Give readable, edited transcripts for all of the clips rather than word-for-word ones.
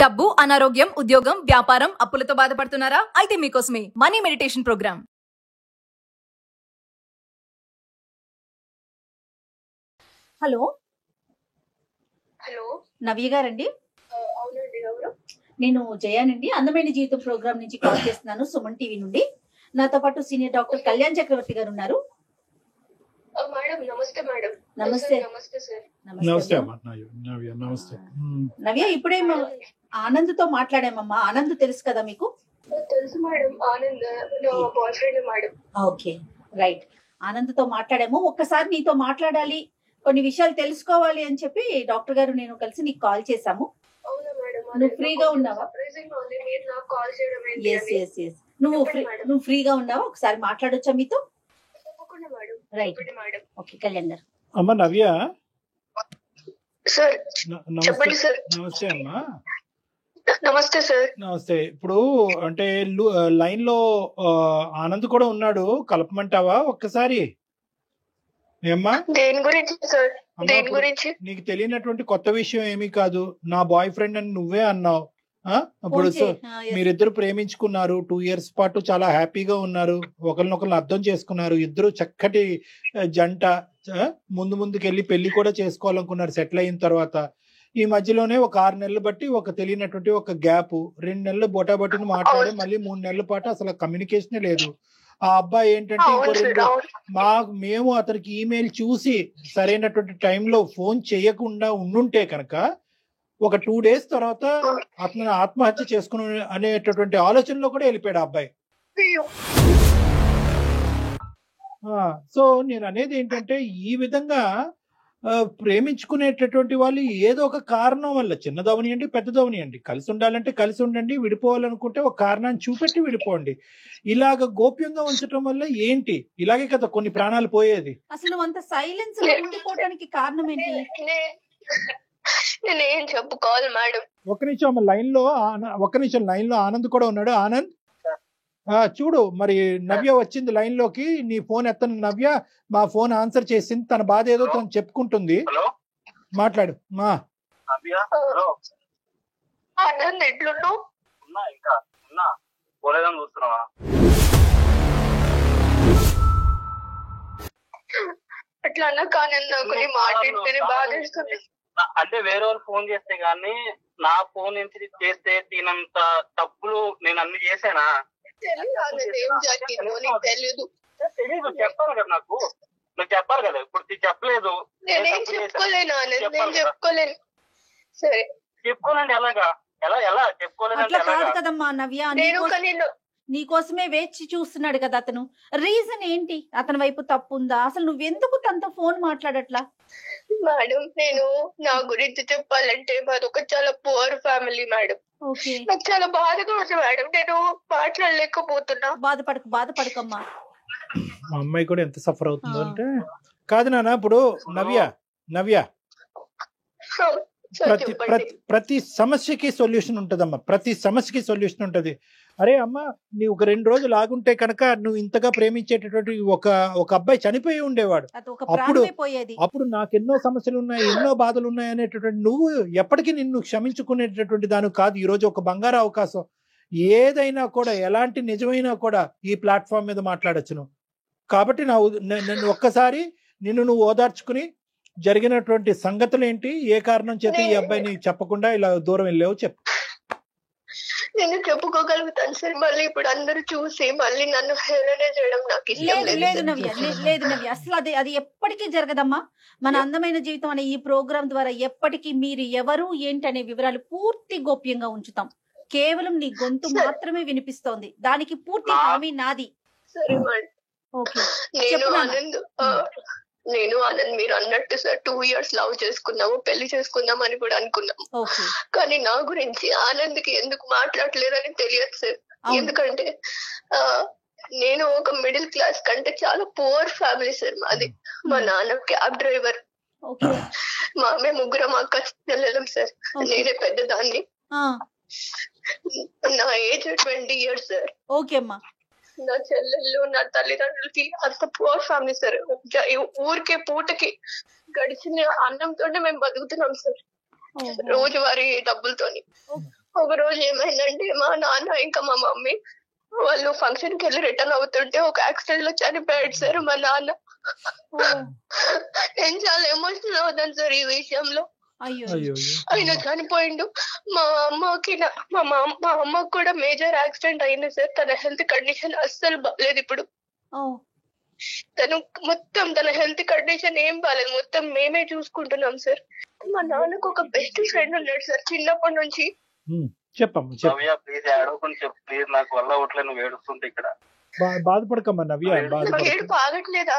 డబ్బు, అనారోగ్యం, ఉద్యోగం, వ్యాపారం, అప్పులతో బాధపడుతున్నారా? అయితే మీకోసమే money meditation program. Hello hello Navya గారండి? అవునండి, ఎవరు? నేను జయానండి, అందమైన జీవితం ప్రోగ్రామ్ నుంచి కాల్ చేస్తున్నాను, సుమన్ టీవీ నుండి. నాతో పాటు సీనియర్ డాక్టర్ కళ్యాణ్ చక్రవర్తి గారు ఉన్నారు. మేడం నమస్తే. మేడం నమస్తే. నమస్తే సార్. నమస్తే అమ్మా నవ్య. నమస్తే నవ్య, ఇప్పుడే ఆనంద్ తో మాట్లాడామమ్మా. ఆనంద్ తెలుసు కదా మీకు? తెలుసు మేడం, ఆనంద్ నా boy friend madam. Okay, right. Anand తో మాట్లాడాము. ఒక్కసారి నీతో మాట్లాడాలి, కొన్ని విషయాలు తెలుసుకోవాలి అని చెప్పి డాక్టర్ గారు నేను కలిసి నీకు కాల్ చేశాము. అవునా మేడం? నువ్వు ఫ్రీగా ఉన్నావా? సర్ప్రైజింగ్ గా ఉంది మీరు నాకు కాల్ చేయడం ఏంటి ఎస్ అని. ఎస్ ఎస్ నువ్వు ఫ్రీగా ఉన్నావా? ఒకసారి మాట్లాడొచ్చా మీతో? తప్పకుండా మేడం. రైట్. చెప్పండి మేడం. ఓకే, కళ్యాణ్ గారు. అమ్మా నవ్య. సార్ నమస్తే. చెప్పండి సార్. నమస్తే అమ్మా. నమస్తే సార్. నమస్తే. ఇప్పుడు అంటే లైన్ లో ఆనంద్ కూడా ఉన్నాడు, కలపమంటావా ఒక్కసారి? ఏమ్మా? దేని గురించి సార్? అమ్మా, దేని ఇప్పుడు గురించి? నీకు తెలియనటువంటి కొత్త విషయం ఏమీ కాదు. నా బాయ్ ఫ్రెండ్ అని నువ్వే అన్నావు. అప్పుడు మీరిద్దరు ప్రేమించుకున్నారు, 2 years పాటు చాలా హ్యాపీగా ఉన్నారు, ఒకరినొకరు అర్థం చేసుకున్నారు, ఇద్దరు చక్కటి జంట. ముందు ముందుకెళ్ళి పెళ్లి కూడా చేసుకోవాలనుకున్నారు సెటిల్ అయిన తర్వాత. ఈ మధ్యలోనే ఒక 6 నెలలు బట్టి ఒక తెలియనటువంటి ఒక గ్యాప్, 2 నెలలు బొటాబొటిని మాట్లాడి మళ్ళీ 3 నెలల పాటు అసలు కమ్యూనికేషనే లేదు. ఆ అబ్బాయి ఏంటంటే మేము అతనికి ఈమెయిల్ చూసి సరైనటువంటి టైంలో ఫోన్ చేయకుండా ఉండుంటే కనుక ఒక 2 days తర్వాత అతను ఆత్మహత్య చేసుకుని అనేటటువంటి ఆలోచనలో కూడా వెళ్ళిపోయాడు ఆ అబ్బాయి. సో నేను అనేది ఏంటంటే, ఈ విధంగా ప్రేమించుకునేటటువంటి వాళ్ళు ఏదో ఒక కారణం వల్ల, చిన్నదవనియండి పెద్దదవనియండి, కలిసి ఉండాలంటే కలిసి ఉండండి, విడిపోవాలనుకుంటే ఒక కారణాన్ని చూపెట్టి విడిపోండి. ఇలాగ గోప్యంగా ఉంచడం వల్ల ఏంటి? ఇలాగే కదా కొన్ని ప్రాణాలు పోయేది. అసలు అంత సైలెన్స్ ఉండిపోవడానికి కారణం ఏంటి? నేనేం చెప్పుకోవాలి మేడం? ఒక్క నిమిషం లైన్ లో ఆనంద్ కూడా ఉన్నాడు. ఆనంద్, చూడు మరి నవ్య వచ్చింది లైన్ లోకి. నీ ఫోన్ ఎత్తను నవ్య, మా ఫోన్ ఆన్సర్ చేసింది. తన బాధ ఏదో తను చెప్పుకుంటుంది. మాట్లాడు. ఆనంద్ ఎట్లున్నావు? అట్లా అన్నా కానీ నాకు నీ మాట్లాడితేనే బాధేస్తుంది. అంటే వేరే వాళ్ళు ఫోన్ చేస్తే గానీ నా ఫోన్ నుంచి చేస్తే దీనంత తప్పులు నేను అన్ని చేసానా? తెలీదు. చెప్పాలి కదా నాకు, నువ్వు చెప్పాలి కదా. ఇప్పుడు చెప్పలేదు. నేనేం చెప్పుకోలేను ఆనంద్, నేను చెప్పుకోలేను. సరే చెప్పుకోనండి. ఎలాగా? ఎలా చెప్పుకోలేదంటే కాదు కదమ్మా నవ్య, నీకోసమే వేచి చూస్తున్నాడు కదా అతను. రీజన్ ఏంటి? అతని వైపు తప్పు ఉందా? అసలు నువ్వెందుకు తనతో ఫోన్ మాట్లాడట్లా? మేడం, నేను నా గురించి చెప్పాలంటే మాది ఒక చాలా పువర్ ఫ్యామిలీ మేడం. నాకు చాలా బాధగా ఉంది మేడం, నేను మాట్లాడలేకపోతున్నా. బాధపడకమ్మా. మా అమ్మాయి కూడా ఎంత సఫర్ అవుతుందో అంటే. కాదు నాన్న, ఇప్పుడు నవ్య ప్రతి సమస్యకి సొల్యూషన్ ఉంటదమ్మా. ప్రతి సమస్యకి సొల్యూషన్ ఉంటది. అరే అమ్మ, నీ ఒక 2 రోజులు ఆగుంటే కనుక నువ్వు ఇంతగా ప్రేమించేటటువంటి ఒక అబ్బాయి చనిపోయి ఉండేవాడు. అప్పుడు నాకు ఎన్నో సమస్యలు ఉన్నాయి, ఎన్నో బాధలు ఉన్నాయి అనేటటువంటి నువ్వు ఎప్పటికీ నిన్ను క్షమించుకునేటటువంటి దాని కాదు. ఈ రోజు ఒక బంగారు అవకాశం. ఏదైనా కూడా, ఎలాంటి నిజమైనా కూడా ఈ ప్లాట్ఫామ్ మీద మాట్లాడొచ్చును. కాబట్టి నన్ను ఒక్కసారి నువ్వు ఓదార్చుకుని జరిగినటువంటి సంగతులు ఏంటి, ఏ కారణం చేత ఈ అబ్బాయిని చెప్పకుండా ఇలా దూరం వెళ్ళావు చెప్పు. నేను చెప్పుకోగలుగుతాను సార్. మళ్ళీ ఇప్పుడు అందరూ చూసి మళ్ళీ నన్ను హేళన చేయడం నాకు ఇష్టం లేదు నవ్య, అసలు అది ఎప్పటికీ జరగదమ్మా. మన అందమైన జీవితం అనే ఈ ప్రోగ్రాం ద్వారా ఎప్పటికీ మీరు ఎవరు ఏంటి అనే వివరాలు పూర్తి గోప్యంగా ఉంచుతాం. కేవలం నీ గొంతు మాత్రమే వినిపిస్తోంది, దానికి పూర్తి హామీ నాది. సరే మేడం. నేను ఆనంద్ మీరు అన్నట్టు సార్ 2 years లవ్ చేసుకున్నాము, పెళ్లి చేసుకుందాం అని కూడా అనుకున్నాము. కానీ నా గురించి ఆనంద్కి ఎందుకు మాట్లాడలేరని తెలియదు సార్. ఎందుకంటే నేను ఒక మిడిల్ క్లాస్ కంటే చాలా పువర్ ఫ్యామిలీ సార్ మాది. మా నాన్న క్యాబ్ డ్రైవర్, మేము 3 అక్క చెల్లెలం సార్. నేనే పెద్దదాన్ని. నా ఏజ్ 20 years సార్. ఓకే అమ్మా. నా చెల్లెళ్ళు, నా తల్లిదండ్రులకి అంత పువర్ ఫ్యామిలీ సార్. ఊరికే పూటకి గడిచిన అన్నంతోనే మేము బతుకుతున్నాం సార్, రోజువారీ డబ్బులతోని. ఒక రోజు ఏమైందంటే మా నాన్న ఇంకా మా మమ్మీ వాళ్ళు ఫంక్షన్ కి వెళ్ళి రిటర్న్ అవుతుంటే ఒక యాక్సిడెంట్ లో చనిపోయాడు సార్ మా నాన్న. నేను చాలా ఎమోషనల్ అవుతాను సార్ ఈ విషయంలో. ఆయన చనిపోయిండు. మా అమ్మకి కూడా మేజర్ యాక్సిడెంట్ అయింది సార్. తన హెల్త్ కండిషన్ అస్సలు బాగాలేదు ఇప్పుడు. తను మొత్తం తన హెల్త్ కండిషన్ ఏం బాగాలేదు, మొత్తం మేమే చూసుకుంటున్నాం సార్. మా నాన్నకు ఒక బెస్ట్ ఫ్రెండ్ ఉన్నాడు సార్ చిన్నప్పటి నుంచి. నవ్య ప్లీజ్ ఏడవకుండా చెప్పు ప్లీజ్, నాకు వల్ల అవట్లేదు నువ్వు ఏడుస్తుంటే ఇక్కడ. బాధపడకమ్మా నవ్య. ఏడు పాగట్లేదా?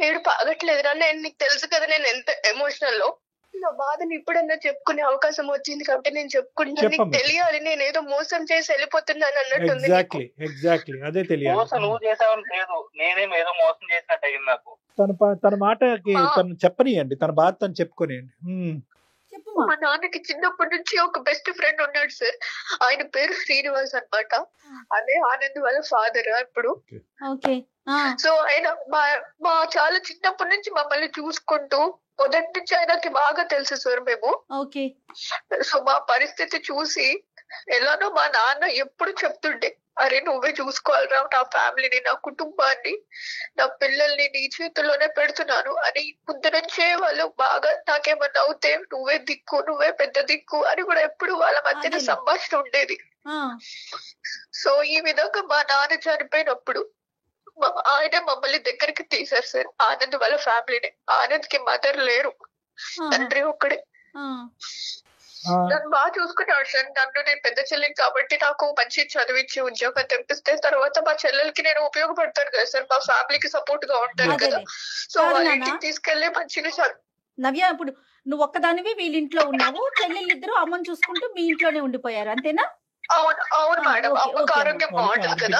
ఏడు పాగట్లేదురా. నేను నీకు తెలుసు కదా నేను ఎంత ఎమోషనల్ లో. నా బాధని ఇప్పుడన్నా చెప్పుకునే అవకాశం వచ్చింది కాబట్టి నేను చెప్పుకుంటున్నాను. నీకు తెలియాలి నేను ఏదో మోసం చేసి వెళ్ళిపోతున్నాను అన్నట్టుంది. ఎగ్జాక్ట్లీ అదే తెలియాలి. మోసం నువ్వు చేసావని లేదు, నేనేం ఏదో మోసం చేసినట్టు అయింది నాకు. తన మాటకి తను చెప్పనియండి, తన బాధ తను చెప్పుకోనియండి. మా నాన్నకి చిన్నప్పటి నుంచి ఒక బెస్ట్ ఫ్రెండ్ ఉన్నాడు సార్. ఆయన పేరు శ్రీనివాస్ అన్నమాట. అదే ఆనంద్ వాళ్ళ ఫాదర్ ఇప్పుడు. సో ఆయన మా చాలా చిన్నప్పటి నుంచి మమ్మల్ని చూసుకుంటూ మొదటి నుంచి ఆయనకి బాగా తెలుసు సార్ మేము. సో మా పరిస్థితి చూసి ఎలానో మా నాన్న ఎప్పుడు చెప్తుండే, అరే నువ్వే చూసుకోవాలిరా నా ఫ్యామిలీని, నా కుటుంబాన్ని, నా పిల్లల్ని నీ చేతుల్లోనే పెడుతున్నాను అని ముందు నుంచే వాళ్ళు బాగా నాకేమన్నా అవుతే నువ్వే దిక్కు, నువ్వే పెద్ద దిక్కు అని కూడా ఎప్పుడు వాళ్ళ మధ్యన సంభాషణ ఉండేది. సో ఈ విధంగా మా నాన్న చనిపోయినప్పుడు ఆయన మమ్మల్ని దగ్గరికి తీశారు సార్, ఆనంద్ వాళ్ళ ఫ్యామిలీని. ఆనంద్ కి మదర్ లేరు, తండ్రి ఒక్కడే. నన్ను బాగా చూసుకున్నాడు సార్. నన్ను నేను పెద్ద చెల్లిని కాబట్టి నాకు మంచి చదివించి ఉద్యోగం తెప్పిస్తే తర్వాత మా చెల్లెలకి నేను ఉపయోగపడతాను కదా సార్, మా ఫ్యామిలీకి సపోర్ట్ గా ఉంటాను కదా. సో వాళ్ళ ఇంటికి తీసుకెళ్లి మంచిగా చదువు. నవ్య, ఇప్పుడు నువ్వు ఒక్కదానివి వీళ్ళ ఇంట్లో ఉన్నావు, చెల్లెళ్ళిద్దరు అమ్మని చూసుకుంటూ మీ ఇంట్లోనే ఉండిపోయారు అంతేనా? అవును మేడం. అమ్మకు ఆరోగ్యం బాగుంటుంది కదా.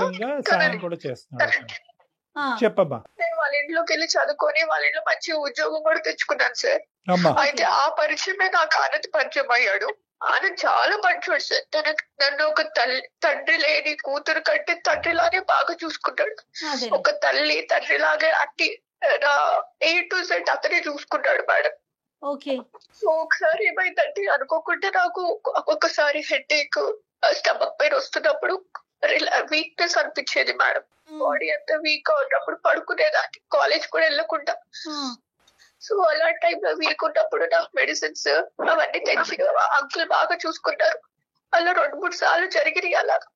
నేను వాళ్ళ ఇంట్లోకి వెళ్ళి చదువుకొని వాళ్ళ ఇంట్లో మంచి ఉద్యోగం కూడా తెచ్చుకున్నాను సార్. అయితే ఆ పరిచయమే నాకు ఆనంద్ పరిచయం అయ్యాడు. ఆనంద్ చాలా మంచోడు సార్. నన్ను ఒక తండ్రి లేని కూతురు కంటే తండ్రిలాగే బాగా చూసుకుంటాడు. ఒక తల్లి తండ్రి లాగే అట్టి A to Z అతనే చూసుకుంటాడు మేడం. సో ఒకసారి ఏమైందంటే అనుకోకుండా నాకు ఒక్కొక్కసారి హెడేక్, స్టమక్ పెయిన్ వస్తున్నప్పుడు వీక్నెస్ అనిపించేది మేడం. బాడీ అంతా వీక్ గా ఉన్నప్పుడు పడుకునేదాన్ని, కాలేజ్ కూడా వెళ్ళకుండా. సో అలాంటి టైంలో వీక్ ఉన్నప్పుడు నాకు మెడిసిన్స్ అవన్నీ తెచ్చి అంకుల్ బాగా చూసుకున్నారు. అలా 2-3 సార్లు జరిగినాయి అలాగా.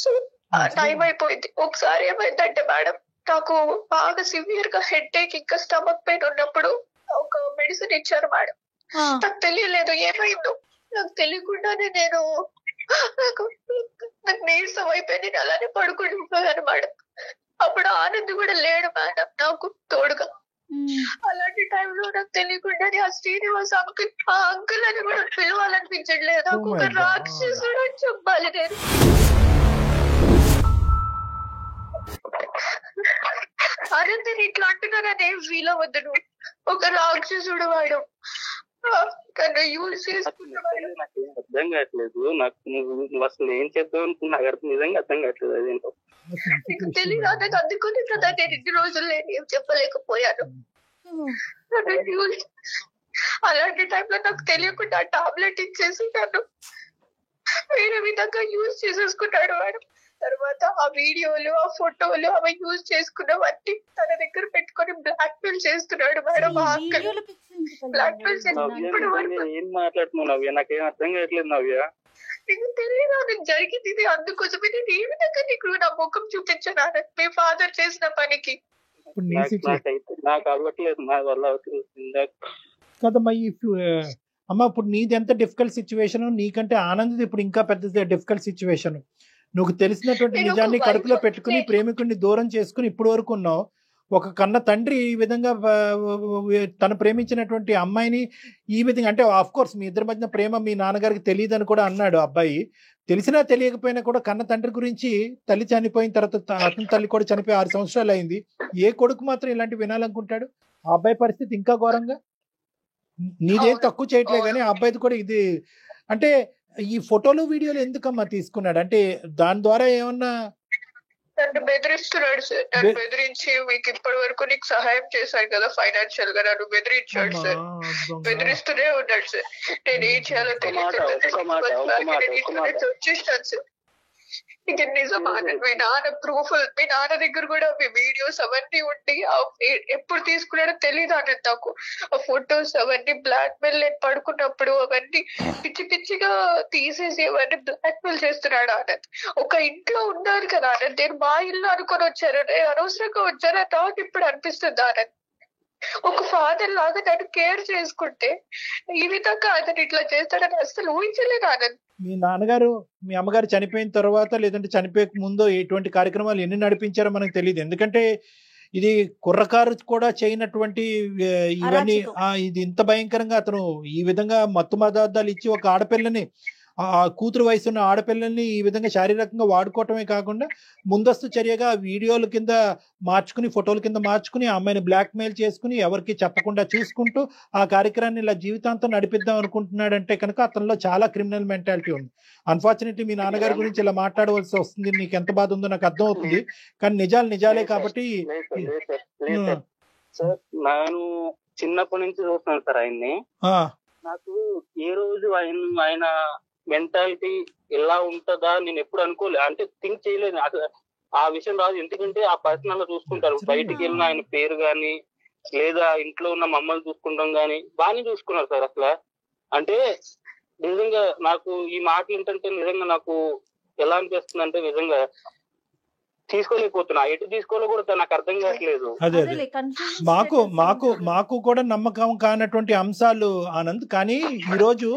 సో టైం అయిపోయింది. ఒకసారి ఏమైందంటే మేడం నాకు బాగా సివియర్ గా హెడేక్ ఇంకా స్టమక్ పెయిన్ ఉన్నప్పుడు ఒక మెడిసిన్ ఇచ్చారు మేడం. నాకు తెలియలేదు ఏమైందో. నాకు తెలియకుండానే నాకు నీరసం అయిపోయి నేను అలానే పడుకుంటున్నాను మేడం. అప్పుడు ఆనంద్ కూడా లేడు మేడం నాకు తోడుగా. అలాంటి టైంలో నాకు తెలియకుండానే ఆ శ్రీనివాస్ అంకుల్, ఆ అంకుల్ అని కూడా పిలవాలనిపించట్లేదు. నాకు ఒక రాక్షసుడు అని చెప్పాలి నేను. ఆనంద్ ఇట్లా అంటున్నారని ఏం ఫీల్ అవ్వద్దు నువ్వు. ఒక రాక్షసుడు వాడు అర్థం కావట్లేదు నాకు. నువ్వు అసలు ఏం చేద్దాం అనుకున్నా నాకు అర్థం నిజంగా అర్థం కావట్లేదు. అదేంటో నీకు తెలియదు. నాకు అందుకుని కదా నేను ఇన్ని రోజులు నేను ఏం చెప్పలేకపోయాను. అలాంటి టైంలో నాకు తెలియకుండా టాబ్లెట్ ఇచ్చేసి నన్ను వేరే విధంగా యూజ్ చేసేసుకున్నాడు మేడం. తర్వాత ఆ వీడియోలు, ఆ ఫోటోలు అవి యూజ్ చేసుకున్నవన్నీ తన దగ్గర పెట్టుకొని బ్లాక్ మెయిల్ చేస్తున్నాడు మేడం. బ్లాక్ మెయిల్ ఏం మాట్లాడుతున్నావు నవ్య? నాకేం అర్థం కావట్లేదు నవ్య. నీకు తెలియదు నీకు జరిగింది ఇది. అందుకోసమే నేను ఏ విధంగా నీకు నా ముఖం చూపించాను మీ ఫాదర్ చేసిన పనికి. నాకు అవ్వట్లేదు, నా వల్ల అవుతుంది కదమ్మా. అమ్మ ఇప్పుడు నీది ఎంత డిఫికల్ట్ సిచ్యువేషన్, నీకంటే ఆనంద్ ఇప్పుడు ఇంకా పెద్ద డిఫికల్ట్ సిచ్యువేషన్. నువ్వు తెలిసినటువంటి నిజాన్ని కడుపులో పెట్టుకుని ప్రేమికుడిని దూరం చేసుకుని ఇప్పుడు వరకు ఉన్నావు. ఒక కన్న తండ్రి ఈ విధంగా తను ప్రేమించినటువంటి అమ్మాయిని ఈ విధంగా, అంటే ఆఫ్ కోర్స్ మీ ఇద్దరి మధ్య ప్రేమ మీ నాన్నగారికి తెలియదని కూడా అన్నాడు అబ్బాయి. తెలిసినా తెలియకపోయినా కూడా కన్న తండ్రి గురించి, తల్లి చనిపోయిన తర్వాత అతని తల్లి కూడా చనిపోయి 6 సంవత్సరాలు అయింది. ఏ కొడుకు మాత్రం ఇలాంటి వినాలనుకుంటాడు? ఆ అబ్బాయి పరిస్థితి ఇంకా ఘోరంగా. నీదేం తక్కువ చేయట్లే కానీ ఆ అబ్బాయిది కూడా ఇది. అంటే ఈ ఫోటోలు వీడియోలు ఎందుకమ్మా తీసుకున్నాడు? అంటే దాని ద్వారా ఏమన్నా నన్ను బెదిరిస్తున్నాడు సార్. నన్ను బెదిరించి మీకు ఇప్పటి వరకు నీకు సహాయం చేశాను కదా ఫైనాన్షియల్ గా, నన్ను బెదిరించాడు సార్. బెదిరిస్తూనే ఉన్నాడు సార్. నేను ఏం చేయాలో తెలియదు వచ్చేసాను సార్. ఇక నిజమా మీ నాన్న ప్రూఫ్, మీ నాన్న దగ్గర కూడా మీ వీడియోస్ అవన్నీ ఉండి ఎప్పుడు తీసుకున్నాడో తెలియదు అన్నది నాకు. ఆ ఫొటోస్ అవన్నీ బ్లాక్ మెయిల్, నేను పడుకున్నప్పుడు అవన్నీ పిచ్చి పిచ్చిగా తీసేసి అవన్నీ బ్లాక్ మెయిల్ చేస్తున్నాడు అన్నది. ఒక ఇంట్లో ఉన్నారు కదా అన్నది, నేను మా ఇల్లు అనుకొని వచ్చాను, అనవసరంగా వచ్చాను నాకు ఇప్పుడు అనిపిస్తుంది అన్నది. ఒక ఫాదర్ లాగా నన్ను కేర్ చేసుకుంటే ఈ విధంగా అతను ఇట్లా చేస్తాడని అసలు ఊహించలేదు ఆనంద్. మీ నాన్నగారు మీ అమ్మగారు చనిపోయిన తర్వాత లేదంటే చనిపోయే ముందు ఎటువంటి కార్యక్రమాలు ఎన్ని నడిపించారో మనకు తెలియదు. ఎందుకంటే ఇది కుర్రకారు కూడా చేయనటువంటి ఇవన్నీ ఇది ఇంత భయంకరంగా అతను ఈ విధంగా మత్తు పదార్థాలు ఇచ్చి ఒక ఆడపిల్లని, ఆ కూతురు వయసు ఉన్న ఆడపిల్లల్ని ఈ విధంగా శారీరకంగా వాడుకోవటమే కాకుండా ముందస్తు చర్యగా వీడియోల కింద మార్చుకుని, ఫోటోల కింద మార్చుకుని ఆ అమ్మాయిని బ్లాక్ మెయిల్ చేసుకుని ఎవరికి చెప్పకుండా చూసుకుంటూ ఆ కార్యక్రమాన్ని ఇలా జీవితాంతం నడిపిద్దాం అనుకుంటున్నాడంటే కనుక అతనిలో చాలా క్రిమినల్ మెంటాలిటీ ఉంది. అన్ఫార్చునేట్లీ మీ నాన్నగారి గురించి ఇలా మాట్లాడవలసి వస్తుంది. నీకు ఎంత బాధ ఉందో నాకు అర్థం అవుతుంది, కానీ నిజాలు నిజాలే కాబట్టి. సార్ నేను చిన్నప్పటి నుంచి చూస్తున్నాను సార్ ఆయన్ని. నాకు ఏ రోజు ఆయన మెంటాలిటీ ఎలా ఉంటుందా నేను ఎప్పుడు అనుకోలేదు, అంటే థింక్ చేయలేదు. ఆ విషయం రాదు, ఎందుకంటే ఆ పర్సనల్ గా చూసుకుంటారు. బయటికి వెళ్ళిన ఆయన పేరు గాని లేదా ఇంట్లో ఉన్న మమ్మల్ని చూసుకుంటాం గాని బాగానే చూసుకున్నారు సార్. అసలు అంటే నిజంగా నాకు ఈ మాటలు ఏంటంటే నిజంగా నాకు ఎలా అనిపిస్తుంది అంటే నిజంగా తీసుకోలేకపోతున్నా, ఎటు తీసుకోవాలో కూడా నాకు అర్థం కావట్లేదు. అదే మాకు మాకు మాకు కూడా నమ్మకం కానటువంటి అంశాలు ఆనంద్. కానీ ఈ రోజు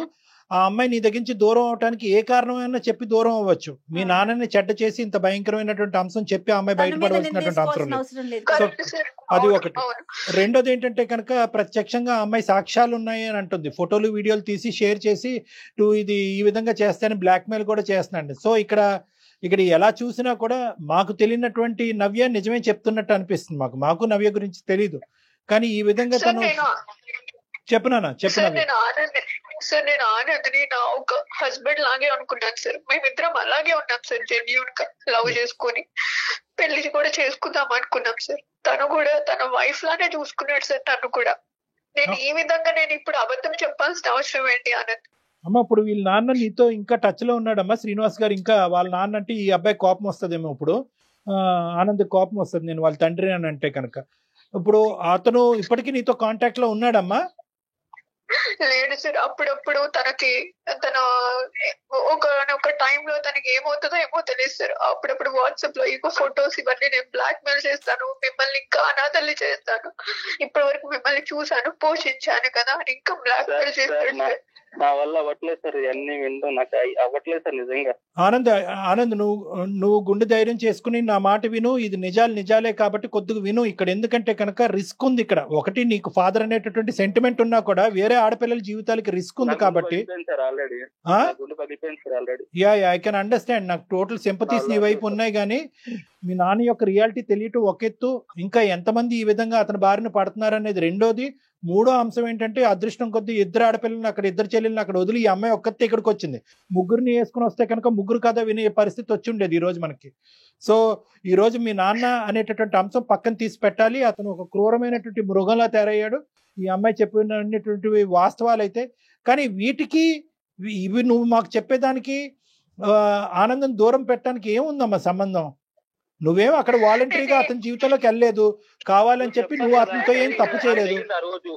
ఆ అమ్మాయి నీ దగ్గర నుంచి దూరం అవడానికి ఏ కారణమైనా చెప్పి దూరం అవ్వచ్చు. మీ నాన్నని చెడ్డ చేసి ఇంత భయంకరమైనటువంటి అంశం చెప్పి ఆ అమ్మాయి బయటపడవలసినటువంటి అవసరం లేదు. సో అది ఒకటి. రెండోది ఏంటంటే కనుక ప్రత్యక్షంగా ఆ అమ్మాయి సాక్ష్యాలు ఉన్నాయి అని అంటుంది. ఫోటోలు వీడియోలు తీసి షేర్ చేసి ఇది ఈ విధంగా చేస్తానని బ్లాక్ మెయిల్ కూడా చేస్తున్నాండి. సో ఇక్కడ ఎలా చూసినా కూడా మాకు తెలియనటువంటి నవ్య నిజమే చెప్తున్నట్టు అనిపిస్తుంది. మాకు నవ్య గురించి తెలీదు, కానీ ఈ విధంగా తను చెప్పనా సార్. నేను ఆనందని నా ఒక హస్బెండ్ లాగే అనుకున్నాను సార్. మేమిద్దరం అలాగే ఉన్నాం సార్, జెన్యూన్ గా లవ్ చేసుకుని పెళ్లి కూడా చేసుకుందాం అనుకున్నాం సార్. తను కూడా తన వైఫ్ లానే చూసుకున్నాడు సార్ నన్ను కూడా. నేను ఈ విధంగా నేను ఇప్పుడు అబద్ధం చెప్పాల్సిన అవసరం ఏంటి ఆనంద్? అమ్మ ఇప్పుడు వీళ్ళ నాన్న నీతో ఇంకా టచ్ లో ఉన్నాడమ్మా శ్రీనివాస్ గారు. ఇంకా వాళ్ళ నాన్న అంటే ఈ అబ్బాయి కోపం వస్తుందేమో, ఇప్పుడు ఆనంద్ కోపం వస్తుంది నేను వాళ్ళ తండ్రి అని అంటే కనుక. ఇప్పుడు అతను ఇప్పటికీ నీతో కాంటాక్ట్ లో ఉన్నాడమ్మా? లేడు సార్. అప్పుడప్పుడు తన ఒక టైంలో తనకి ఏమవుతుందో ఏమో తెలియదు సార్. అప్పుడప్పుడు వాట్సాప్ లో ఇంకో ఫొటోస్ ఇవన్నీ నేను బ్లాక్ మెయిల్ చేస్తాను, మిమ్మల్ని ఇంకా అనాథల్ని చేస్తాను, ఇప్పటి వరకు మిమ్మల్ని చూసాను పోషించాను కదా అని ఇంకా బ్లాక్ మెయిల్ చేస్తాడు. నా వల్ల అవ్వట్లేదు సార్, ఇవన్నీ వింటూ నాకు అవ్వట్లేదు సార్ నిజంగా. ఆనంద్ నువ్వు గుండె ధైర్యం చేసుకుని నా మాట విను. ఇది నిజాలే కాబట్టి కొద్దిగా విను ఇక్కడ. ఎందుకంటే కనుక రిస్క్ ఉంది ఇక్కడ. ఒకటి నీకు ఫాదర్ అనేటటువంటి సెంటిమెంట్ ఉన్నా కూడా వేరే ఆడపిల్లల జీవితాలకి రిస్క్ ఉంది కాబట్టి. I can understand. నాకు టోటల్ సింపతీస్ నీ వైపు ఉన్నాయి, కానీ మీ నాన్న యొక్క రియాలిటీ తెలియటం ఒక ఎత్తు, ఇంకా ఎంతమంది ఈ విధంగా అతని బారిన పడుతున్నారు అనేది రెండోది. మూడో అంశం ఏంటంటే అదృష్టం కొద్ది ఇద్దరు ఆడపిల్లల్ని అక్కడ, ఇద్దరు చెల్లెల్ని అక్కడ వదిలి ఈ అమ్మాయి ఒక్కతే ఇక్కడికి వచ్చింది. ముగ్గురిని వేసుకుని వస్తే కనుక ముగ్గురు కథ వినే పరిస్థితి వచ్చి ఉండేది ఈ రోజు మనకి. సో ఈ రోజు మీ నాన్న అనేటటువంటి అంశం పక్కన తీసి పెట్టాలి. అతను ఒక క్రూరమైనటువంటి మృగంలా తయారయ్యాడు. ఈ అమ్మాయి చెప్పినటువంటి వాస్తవాలు అయితే, కానీ వీటికి ఇవి నువ్వు మాకు చెప్పేదానికి ఆనందం దూరం పెట్టడానికి ఏముందమ్మా సంబంధం? నువ్వేం అక్కడ వాలంటరీగా అతని జీవితంలోకి వెళ్ళలేదు, కావాలని చెప్పి నువ్వు అతనితో ఏం తప్పు చేయలేదు.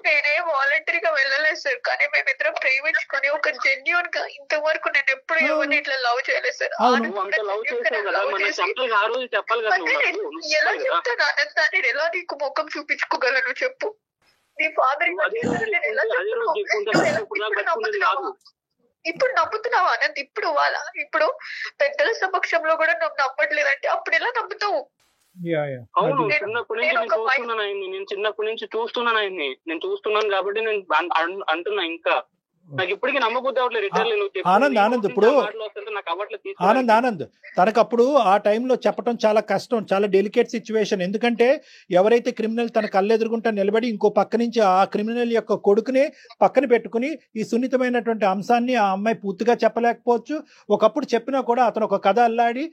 నేనేం వాలంటరీగా వెళ్ళలేదు సార్, కానీ మేమిద్దరం ప్రేమించుకొని ఒక జెన్యూన్ గా ఇంతవరకు నేను ఎప్పుడు ఎవరిని ఇట్లా లవ్ చేయలేదు సార్. ఎలా చెప్తాను ఆనంద్? నేను ఎలా నీకు ముఖం చూపించుకోగలను చెప్పు? నీ ఫాదర్ ఇప్పుడు నమ్ముతున్నావు ఆనంద్? ఇప్పుడు పెద్దల సమక్షంలో కూడా నువ్వు నమ్మట్లేదంటే అప్పుడు ఎలా నమ్ముతావు? అవును, చిన్నప్పటి నుంచి చూస్తున్నాను ఆయన్ని. నేను చూస్తున్నాను కాబట్టి నేను అంటున్నా. ఇంకా నాకు ఇప్పటికీ నమ్మబుద్ధి అవ్వట్లేదు. ఆనంద్ ఇప్పుడు నాకు అవ్వట్లేదు. ఆనంద్ తనకు అప్పుడు ఆ టైంలో చెప్పడం చాలా కష్టం, చాలా డెలికేట్ సిచ్యువేషన్. ఎందుకంటే ఎవరైతే క్రిమినల్ తన కళ్ళెదురుగుంటా నిలబడి ఇంకో పక్క నుంచి ఆ క్రిమినల్ యొక్క కొడుకుని పక్కన పెట్టుకుని ఈ సున్నితమైనటువంటి అంశాన్ని ఆ అమ్మాయి పూర్తిగా చెప్పలేకపోవచ్చు. ఒకప్పుడు చెప్పినా కూడా అతను ఒక కథ అల్లాడి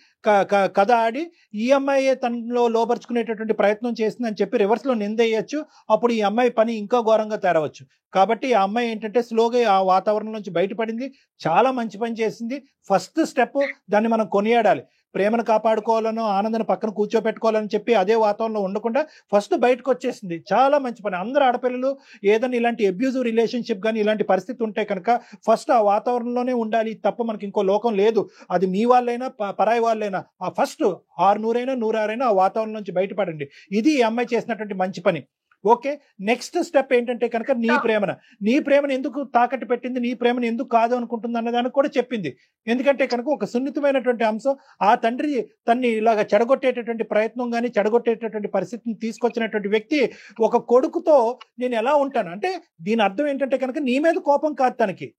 కథ ఆడి ఈ అమ్మాయి తనలో లోపరుచుకునేటటువంటి ప్రయత్నం చేసిందని చెప్పి రివర్స్ లో నిందేయచ్చు. అప్పుడు ఈ అమ్మాయి పని ఇంకా ఘోరంగా తేరవచ్చు. కాబట్టి ఆ అమ్మాయి ఏంటంటే స్లోగా ఆ వాతావరణం నుంచి బయటపడింది, చాలా మంచి పని చేసింది. ఫస్ట్ స్టెప్ దాన్ని మనం కొనియాడాలి. ప్రేమను కాపాడుకోవాలనో ఆనందాన్ని పక్కన కూర్చోపెట్టుకోవాలని చెప్పి అదే వాతావరణంలో ఉండకుండా ఫస్ట్ బయటకు వచ్చేసింది, చాలా మంచి పని. అందరు ఆడపిల్లలు ఏదైనా ఇలాంటి అబ్యూజివ్ రిలేషన్షిప్ కానీ ఇలాంటి పరిస్థితి ఉంటే కనుక ఫస్ట్ ఆ వాతావరణంలోనే ఉండాలి తప్ప మనకి ఇంకో లోకం లేదు. అది మీ వాళ్ళైనా పరాయి వాళ్ళైనా ఆ ఫస్ట్ 600 100 ఆ వాతావరణం నుంచి బయటపడండి. ఇది ఈ అమ్మాయి చేసినటువంటి మంచి పని. ఓకే, నెక్స్ట్ స్టెప్ ఏంటంటే కనుక నీ ప్రేమను ఎందుకు తాకట్టు పెట్టింది, నీ ప్రేమను ఎందుకు కాదు అనుకుంటుంది అన్నదానికి కూడా చెప్పింది. ఎందుకంటే కనుక ఒక సున్నితమైనటువంటి అంశం, ఆ తండ్రి తన్ని ఇలాగ చెడగొట్టేటటువంటి ప్రయత్నం కానీ చెడగొట్టేటటువంటి పరిస్థితిని తీసుకొచ్చినటువంటి వ్యక్తి ఒక కొడుకుతో నేను ఎలా ఉంటాను అంటే దీని అర్థం ఏంటంటే కనుక నీ మీద కోపం కాదు, తనకి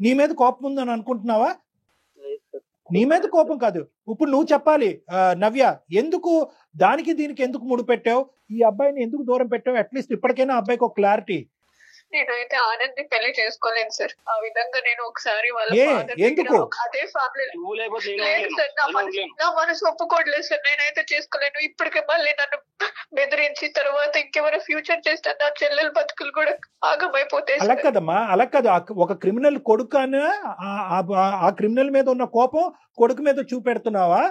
నీ మీద కోపం ఉందని అనుకుంటున్నావా? నీ మీద కోపం కాదు. ఇప్పుడు నువ్వు చెప్పాలి నవ్య, ఎందుకు దానికి దీనికి ఎందుకు ముడిపెట్టావు, ఈ అబ్బాయిని ఎందుకు దూరం పెట్టావు? అట్లీస్ట్ ఇప్పటికైనా అబ్బాయికి ఒక క్లారిటీ. నేనైతే ఆనంద్ పెళ్లి చేసుకోలేను సార్. ఆ విధంగా నేను ఒకసారి వాళ్ళ ఎందుకు అదే నా మనసు ఒప్పుకోవట్లేదు సార్. నేనైతే చేసుకోలేను. ఇప్పటికే మళ్ళీ నన్ను బెదిరించి తర్వాత ఇంకెవరో ఫ్యూచర్ చేస్తాను, నా చెల్లెల బతుకులు కూడా ఆగమైపోతాయి. అలా కదమ్మా, అలా కాదు. ఒక క్రిమినల్ కొడుకు అని ఆ క్రిమినల్ మీద ఉన్న కోపం కొడుకు మీద చూపెడుతున్నావా?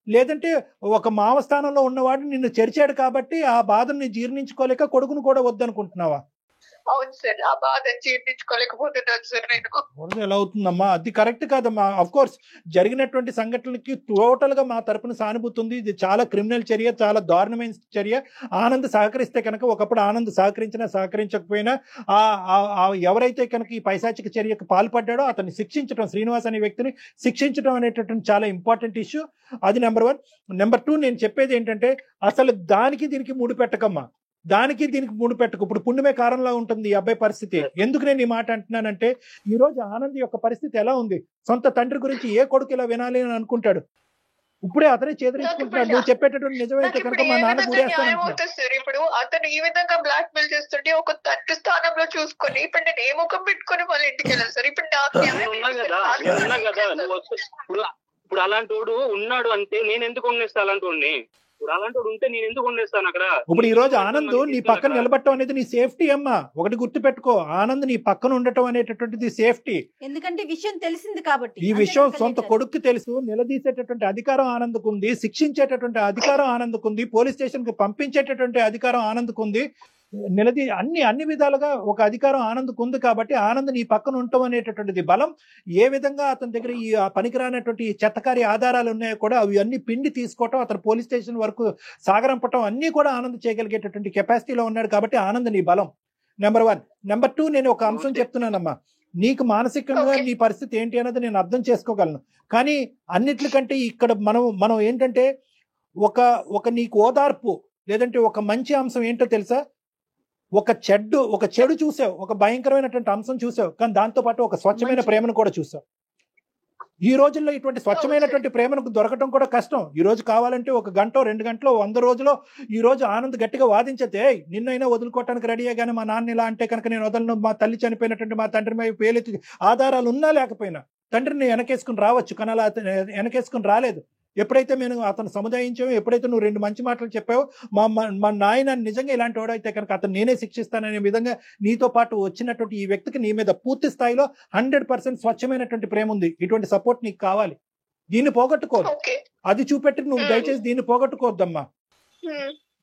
లేదంటే ఒక మావ స్థానంలో ఉన్నవాడు నిన్ను చెరిచాడు కాబట్టి ఆ బాధని జీర్ణించుకోలేక కొడుకును కూడా వద్దనుకుంటున్నావా? అవును సార్, ఆ బాధ జీర్ణించుకోలేకపోతున్నాను సార్ నేను. ఎలా అవుతుందమ్మా? అది కరెక్ట్ కాదమ్మా. అఫ్ కోర్స్ జరిగినటువంటి సంఘటనలకి టోటల్ గా మా తరపున సానుభూతి ఉంది. ఇది చాలా క్రిమినల్ చర్య, చాలా దారుణమైన చర్య. ఆనంద్ సహకరిస్తే కనుక, ఒకప్పుడు ఆనంద్ సహకరించినా సహకరించకపోయినా ఎవరైతే కనుక ఈ పైశాచిక చర్యకు పాల్పడ్డాడో అతన్ని శిక్షించడం, శ్రీనివాస్ అనే వ్యక్తిని శిక్షించడం అనేటటువంటి చాలా ఇంపార్టెంట్ ఇష్యూ. అది నెంబర్ 1. నెంబర్ 2, నేను చెప్పేది ఏంటంటే అసలు దానికి దీనికి ముడిపెట్టకమ్మా, దానికి దీనికి ముడిపెట్టకు. ఇప్పుడు పుణ్యమే కారణంలా ఉంటుంది ఈ అబ్బాయి పరిస్థితి. ఎందుకు నేను ఈ మాట అంటున్నానంటే ఈ రోజు ఆనంద్ యొక్క పరిస్థితి ఎలా ఉంది, సొంత తండ్రి గురించి ఏ కొడుకు ఇలా వినాలి అని అనుకుంటాడు. ఇప్పుడే అతనే చేదరించుకుంటున్నాడు. నువ్వు చెప్పేటటువంటి నిజమైతే కనుక మా నాన్న గురేస్తాను సార్. ఇప్పుడు అతను ఈ విధంగా బ్లాక్ మెయిల్ చేస్తుంటే ఒక తండ్రి స్థానంలో చూసుకొని ఇప్పుడు నేను ఏ ముఖం పెట్టుకొని వాళ్ళ ఇంటికి వెళ్ళాను సార్. ఇప్పుడు ఇప్పుడు అలాంటి వాడు ఉన్నాడు అంటే నేను ఎందుకు ఉండేస్తా? అలాంటి వాడిని అలాంటి ఉంటే నేను ఎందుకు ఉండేస్తాను అక్కడ? ఇప్పుడు ఈ రోజు ఆనంద్ నీ పక్కన నిలబడటం అనేది నీ సేఫ్టీ అమ్మా. ఒకటి గుర్తు పెట్టుకో, ఆనంద్ నీ పక్కన ఉండటం అనేటటువంటిది సేఫ్టీ. ఎందుకంటే విషయం తెలిసింది కాబట్టి. ఈ విషయం సొంత కొడుకు తెలుసు, నిలదీసేటటువంటి అధికారం ఆనంద్కు ఉంది, శిక్షించేటటువంటి అధికారం ఆనంద్కు ఉంది, పోలీస్ స్టేషన్ కి పంపించేటటువంటి అధికారం ఆనంద్కు ఉంది, అన్ని విధాలుగా ఒక అధికారం ఆనంద్కు ఉంది. కాబట్టి ఆనంద్ నీ పక్కన ఉండటం అనేటటువంటిది బలం. ఏ విధంగా అతని దగ్గర ఈ పనికిరానటువంటి చెత్తకారి ఆధారాలు ఉన్నాయో కూడా అవి అన్ని పిండి తీసుకోవటం, అతను పోలీస్ స్టేషన్ వరకు సాగరంపటం అన్ని కూడా ఆనంద్ చేయగలిగేటటువంటి కెపాసిటీలో ఉన్నాడు. కాబట్టి ఆనంద్ నీ బలం నెంబర్ 1. నెంబర్ 2, నేను ఒక అంశం చెప్తున్నానమ్మా. నీకు మానసికంగా నీ పరిస్థితి ఏంటి అన్నది నేను అర్థం చేసుకోగలను. కానీ అన్నిట్లకంటే ఇక్కడ మనం ఏంటంటే ఒక నీకు ఓదార్పు లేదంటే ఒక మంచి అంశం ఏంటో తెలుసా? ఒక చెడు చూసావు, ఒక భయంకరమైనటువంటి అంశం చూసావు, కానీ దాంతో పాటు ఒక స్వచ్ఛమైన ప్రేమను కూడా చూసావు. ఈ రోజుల్లో ఇటువంటి స్వచ్ఛమైనటువంటి ప్రేమను దొరకటం కూడా కష్టం. ఈ రోజు కావాలంటే 1 గంట 2 గంటలో 100 రోజులో ఈ రోజు ఆనంద్ గట్టిగా వాదించతే నిన్నైనా వదులుకోవటానికి రెడీయే, కానీ మా నాన్న ఇలా అంటే కనుక నేను వదలను, మా తల్లి చనిపోయినటువంటి మా తండ్రి మీద పేలెత్తి ఆధారాలు ఉన్నా లేకపోయినా తండ్రిని వెనకేసుకుని రావచ్చు, కానీ అలా వెనకేసుకుని రాలేదు. ఎప్పుడైతే మేము అతను సముదాయించావో, ఎప్పుడైతే నువ్వు 2 మంచి మాటలు చెప్పావో, మా నాయన నిజంగా ఇలాంటి వాడైతే కనుక అతను నేనే శిక్షిస్తాననే విధంగా నీతో పాటు వచ్చినటువంటి ఈ వ్యక్తికి నీ మీద పూర్తి స్థాయిలో 100% స్వచ్ఛమైనటువంటి ప్రేమ ఉంది. ఇటువంటి సపోర్ట్ నీకు కావాలి. దీన్ని పోగొట్టుకోవద్దు. అది చూపెట్టి నువ్వు దయచేసి దీన్ని పోగొట్టుకోవద్దమ్మా.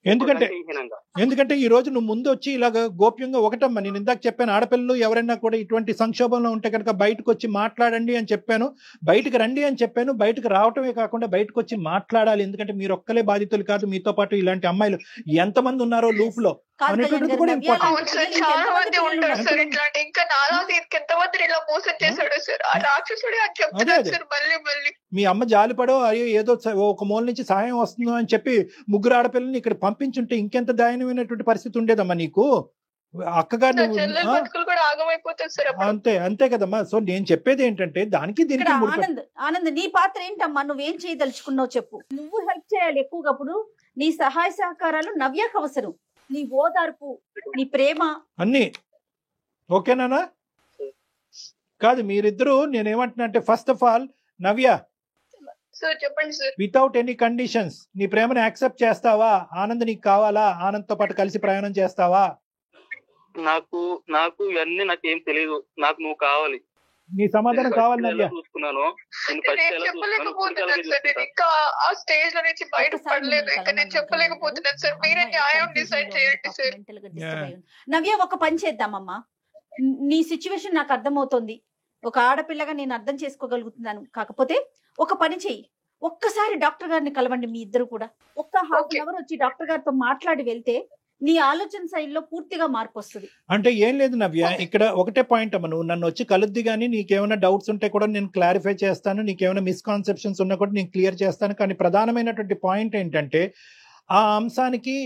ఎందుకంటే ఈ రోజు నువ్వు ముందు వచ్చి ఇలాగ గోప్యంగా ఒకటమ్మా, నేను ఇందాక చెప్పాను, ఆడపిల్లలు ఎవరైనా కూడా ఇటువంటి సంక్షోభంలో ఉంటే కనుక బయటకు వచ్చి మాట్లాడండి అని చెప్పాను, బయటకు రండి అని చెప్పాను. బయటకు రావటమే కాకుండా బయటకు వచ్చి మాట్లాడాలి. ఎందుకంటే మీరు ఒక్కలే బాధితులు కాదు, మీతో పాటు ఇలాంటి అమ్మాయిలు ఎంతమంది ఉన్నారో లూప్ లో అనేటువంటిది కూడా ఇంపార్టెంట్. చాలా మంది ఉంటారు సార్ ఇట్లాంటి. ఇంకా ఎంతమంది ఇలా మోసం చేశాడు సార్, ఆ రాక్షసుడే అని చెప్తున్నారు సార్. మళ్ళీ మీ అమ్మ జాలిపడో అయ్యో ఏదో ఒక మూల నుంచి సహాయం వస్తుందో అని చెప్పి 3 ఆడపిల్లల్ని ఇక్కడ పంపించుంటే ఇంకెంత దయనీయమైనటువంటి పరిస్థితి ఉండేదమ్మా నీకు. అక్కగా నా నువ్వు చెల్లెలు బతుకులు కూడా ఆగమైపోతుంది సార్ అప్పుడు. అంతే కదమ్మా. సో నేను చెప్పేది ఏంటంటే దానికి ఇక్కడ దీనికి ముడిపెట్టు. ఆనంద్ నీ పాత్ర ఏంటమ్మా? నువ్వేం చేయదలుచుకున్నావు చెప్పు. నువ్వు హెల్ప్ చేయాలి ఎక్కువగా. అప్పుడు నీ సహాయ సహకారాలు నవ్యకు అవసరం. నీ ఓదార్పు, నీ ప్రేమ అన్ని ఓకేనా? కాదు మీరిద్దరు నేనేమంటున్నా అంటే first of all Navya, sir చెప్పండి సార్. వితౌట్ ఎనీ కండిషన్స్ నీ ప్రేమను యాక్సెప్ట్ చేస్తావా? ఆనంద్ నీకు కావాలా? ఆనంద్ తో పాటు కలిసి ప్రయాణం చేస్తావా? నాకు ఇవన్నీ నాకేం తెలియదు. నాకు నువ్వు కావాలి. నీ సమాధానం కావాలి నవ్య. చూసుకున్నాను. నేను చెప్పలేకపోతున్నాను సార్. నేను ఇంకా ఆ స్టేజ్ లో నుంచి బయట పడలేదు. ఇంకా నేను చెప్పలేకపోతున్నాను సార్. మీరే న్యాయం డిసైడ్ చేయండి సార్. నవ్య ఒక పని చేద్దామమ్మా. నీ సిచ్యువేషన్ నాకు అర్థమవుతోంది. ఒక ఆడపిల్లగా నేను అర్థం చేసుకోగలుగుతున్నాను. కాకపోతే ఒక పని చెయ్యి, ఒక్కసారి డాక్టర్ గారిని కలవండి. మీ ఇద్దరు కూడా ఒక్క హాఫ్ అన్ అవర్ వచ్చి డాక్టర్ గారితో మాట్లాడి వెళ్తే నీ ఆలోచన శైలిలో పూర్తిగా మార్పు వస్తుంది. అంటే ఏం లేదు నవ్య, ఇక్కడ ఒకటే పాయింట్ అమ్మ, నువ్వు నన్ను వచ్చి కలుద్ది కానీ నీకేమైనా డౌట్స్ ఉంటే కూడా నేను క్లారిఫై చేస్తాను. నీకేమైనా మిస్కాన్సెప్షన్స్ ఉన్నా కూడా నేను క్లియర్ చేస్తాను. కానీ ప్రధానమైనటువంటి పాయింట్ ఏంటంటే ఆ అంశానికి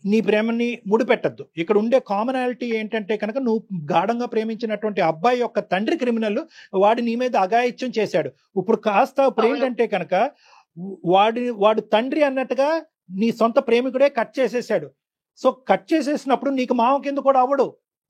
నీ ప్రేమని ముడిపెట్టద్దు. ఇక్కడ ఉండే కామనాలిటీ ఏంటంటే కనుక నువ్వు గాఢంగా ప్రేమించినటువంటి అబ్బాయి యొక్క తండ్రి క్రిమినల్, వాడు నీ మీద అఘాయిత్యం చేశాడు. ఇప్పుడు ఇప్పుడు ఏంటంటే కనుక వాడు తండ్రి అన్నట్టుగా నీ సొంత ప్రేమికుడే కట్ చేసేసాడు. సో కట్ చేసేసినప్పుడు నీకు మామ కింద కూడా అవ్వడు.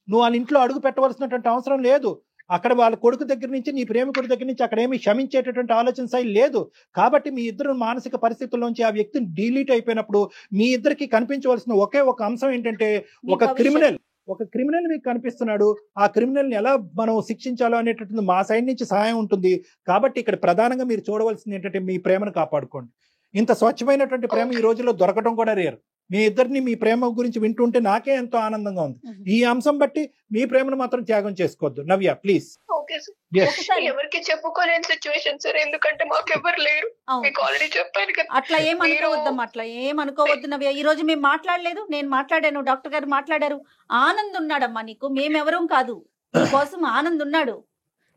నువ్వు వాళ్ళ ఇంట్లో అడుగు పెట్టవలసినటువంటి అవసరం లేదు. అక్కడ వాళ్ళ కొడుకు దగ్గర నుంచి నీ ప్రేమికుడి దగ్గర నుంచి అక్కడ ఏమి క్షమించేటటువంటి ఆలోచన శైలి లేదు. కాబట్టి మీ ఇద్దరు మానసిక పరిస్థితుల్లోంచి ఆ వ్యక్తిని డిలీట్ అయిపోయినప్పుడు మీ ఇద్దరికి కనిపించవలసిన ఒకే ఒక అంశం ఏంటంటే ఒక క్రిమినల్ మీకు కనిపిస్తున్నాడు. ఆ క్రిమినల్ ని ఎలా మనం శిక్షించాలో అనేటటువంటి మా సైడ్ నుంచి సహాయం ఉంటుంది. కాబట్టి ఇక్కడ ప్రధానంగా మీరు చూడవలసింది ఏంటంటే మీ ప్రేమను కాపాడుకోండి. ఇంత స్వచ్ఛమైనటువంటి ప్రేమ ఈ రోజుల్లో దొరకడం కూడా రేరు. మీ ఇద్దరిని మీ ప్రేమ గురించి వింటుంటే నాకే ఎంతో ఆనందంగా ఉంది. ఈ అంశం బట్టి మీ ప్రేమను మాత్రం త్యాగం చేసుకోవద్దు నవ్య, ప్లీజ్. ఎవరికి చెప్పుకోలేని సిచ్యువేషన్ సార్. ఎందుకంటే మాకు ఎవరు లేరు. మీకు ఆల్రెడీ చెప్పాను కదా. అట్లా ఏమనుకోవద్దమ్మా, అట్లా ఏమనుకోవద్దు నవ్య. ఈ రోజు మేము మాట్లాడలేదు, నేను మాట్లాడాను, డాక్టర్ గారు మాట్లాడారు. ఆనంద్ ఉన్నాడమ్మా నీకు, మేమెవరం కాదు. నీకోసం ఆనంద్ ఉన్నాడు,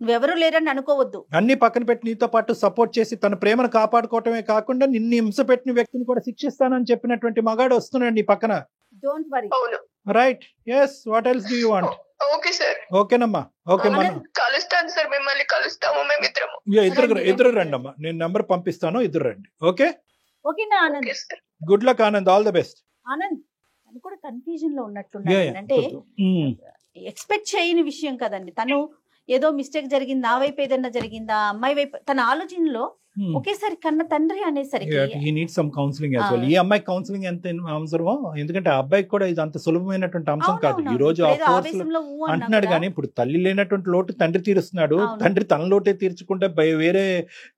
నువ్వెవరూ లేరని అనుకోవద్దు. అన్ని పక్కన పెట్టి నీతో పాటు సపోర్ట్ చేసి తన ప్రేమను కాపాడుకోవటమే కాకుండా నిన్ను హింస పెట్టిన వ్యక్తిని కూడా శిక్షిస్తానని చెప్పినటువంటి మగాడు వస్తున్నాడు నీ పక్కన. Don't worry. Right, yes, what else do you want? Okay sir. ఓకేనమ్మా, ఓకే. మనం కలుస్తాను సార్, మిమ్మల్ని కలుస్తాము మేమిద్దరము. ఇద్దరు రండి అమ్మా, నేను నంబర్ పంపిస్తాను, ఇద్దరు రండి. ఓకే ఓకేనా Anand? Good luck Anand, all the best. Anand తను కూడా కన్ఫ్యూజన్ లో ఉన్నట్లున్నాడు. అంటే ఎక్స్పెక్ట్ చేయని విషయం కదండి. తను ఏదో మిస్టేక్ జరిగింది, నా వైపు ఏదన్నా జరిగిందా, అమ్మాయి వైపు, తన ఆలోచనలో ఒకేసారి కన్న తండ్రి అనేసరికి ఈ అమ్మాయి కౌన్సిలింగ్ ఎంత అవసరమో. ఎందుకంటే ఆ అబ్బాయికి కూడా ఇది అంత సులభమైనటువంటి అంశం కాదు. ఈ రోజు అంటున్నాడు కానీ ఇప్పుడు తల్లి లేనటువంటి లోటు తండ్రి తీరుస్తున్నాడు. తండ్రి తన లోటే తీర్చకుండా వేరే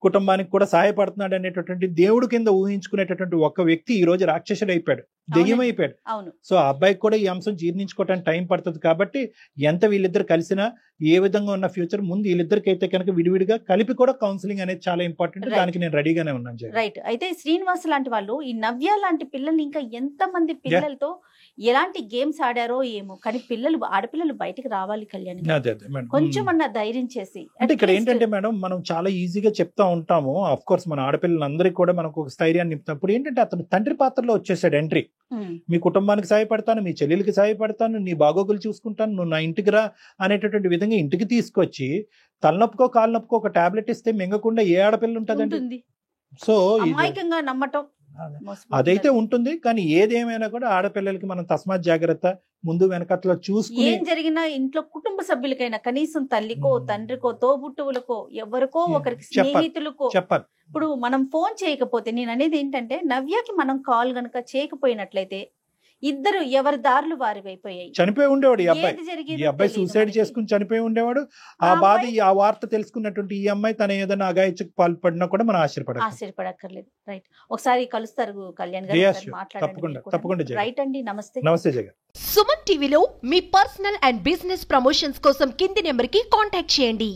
కుటుంబానికి కూడా సహాయపడుతున్నాడు అనేటటువంటి దేవుడు కింద ఊహించుకునేటటువంటి ఒక వ్యక్తి ఈ రోజు రాక్షసుడు అయిపోయాడు, దెయ్యం అయిపోయాడు. సో ఆ అబ్బాయికి కూడా ఈ అంశం జీర్ణించుకోవడానికి టైం పడుతుంది. కాబట్టి ఎంత వీళ్ళిద్దరు కలిసినా ఏ విధంగా ఉన్న ఫ్యూచర్ ముందు వీళ్ళిద్దరికి అయితే కనుక విడివిడిగా కలిపి కూడా కౌన్సిలింగ్ అనేది చాలా ఇంపార్టెంట్. దానికి నేను రెడీగానే ఉన్నాను. రైట్. అయితే శ్రీనివాస్ లాంటి వాళ్ళు, ఈ నవ్య లాంటి పిల్లల్ని ఇంకా ఎంత మంది పిల్లలతో ఎలాంటి గేమ్స్ ఆడారో ఏమో, కానీ ఆడపిల్లలు బయటకు రావాలి కళ్యాణి, కొంచెం అన్న ధైర్యం చేసి. అంటే ఇక్కడ ఏంటంటే మేడం, మనం చాలా ఈజీగా చెప్తా ఉంటాము. ఆఫ్ కోర్స్ మన ఆడపిల్లలందరికీ కూడా మనకు ఒక స్థైర్యాన్ని నింపుతాం. ఇప్పుడు ఏంటంటే అతను తండ్రి పాత్రలో వచ్చేసాడు ఎంట్రీ. మీ కుటుంబానికి సహాయపడతాను, మీ చెల్లెలకి సహాయపడతాను, నీ బాగోగులు చూసుకుంటాను, నువ్వు నా ఇంటికి రా అనేటటువంటి విధంగా ఇంటికి తీసుకొచ్చి తలనొప్పుకో కాలు నొప్పుకో ఒక టాబ్లెట్ ఇస్తే మింగకుండా ఏ ఆడపిల్ల ఉంటదండి? సో అమాయకంగా నమ్మటం అదైతే ఉంటుంది. కానీ ఏదేమైనా కూడా ఆడపిల్లలకి మనం తస్మాత్ జాగ్రత్త, ముందు వెనకట్లో చూసుకుని ఏం జరిగినా ఇంట్లో కుటుంబ సభ్యులకైనా కనీసం తల్లికో తండ్రికో తోబుట్టువులకో ఎవరికో ఒకరికి స్నేహితులకో చెప్పాలి. ఇప్పుడు మనం ఫోన్ చేయకపోతే, నేను అనేది ఏంటంటే నవ్యకి మనం కాల్ గనక చేయకపోయినట్లయితే ఇద్దరు ఎవరి దారులు వారి అయిపోయాయి. చనిపోయి ఉండేవాడు ఈ అబ్బాయి సూసైడ్ చేసుకుని చనిపోయి ఉండేవాడు. ఆ బాధ, ఆ వార్త తెలుసుకున్నటువంటి ఈ అమ్మాయి తన ఏదైనా అఘాయిత్యకు పాల్పడినా కూడా మనం ఆశ్చర్యపడక్కర్లేదు. రైట్. ఒకసారి కలుస్తారు కళ్యాణ్ గారు, మాట్లాడండి. రైట్ అండి. నమస్తే. నమస్తే జగన్. సుమన్ టీవీలో మీ పర్సనల్ అండ్ బిజినెస్ ప్రమోషన్స్ కోసం కింది నెంబర్ కి కాంటాక్ట్ చేయండి.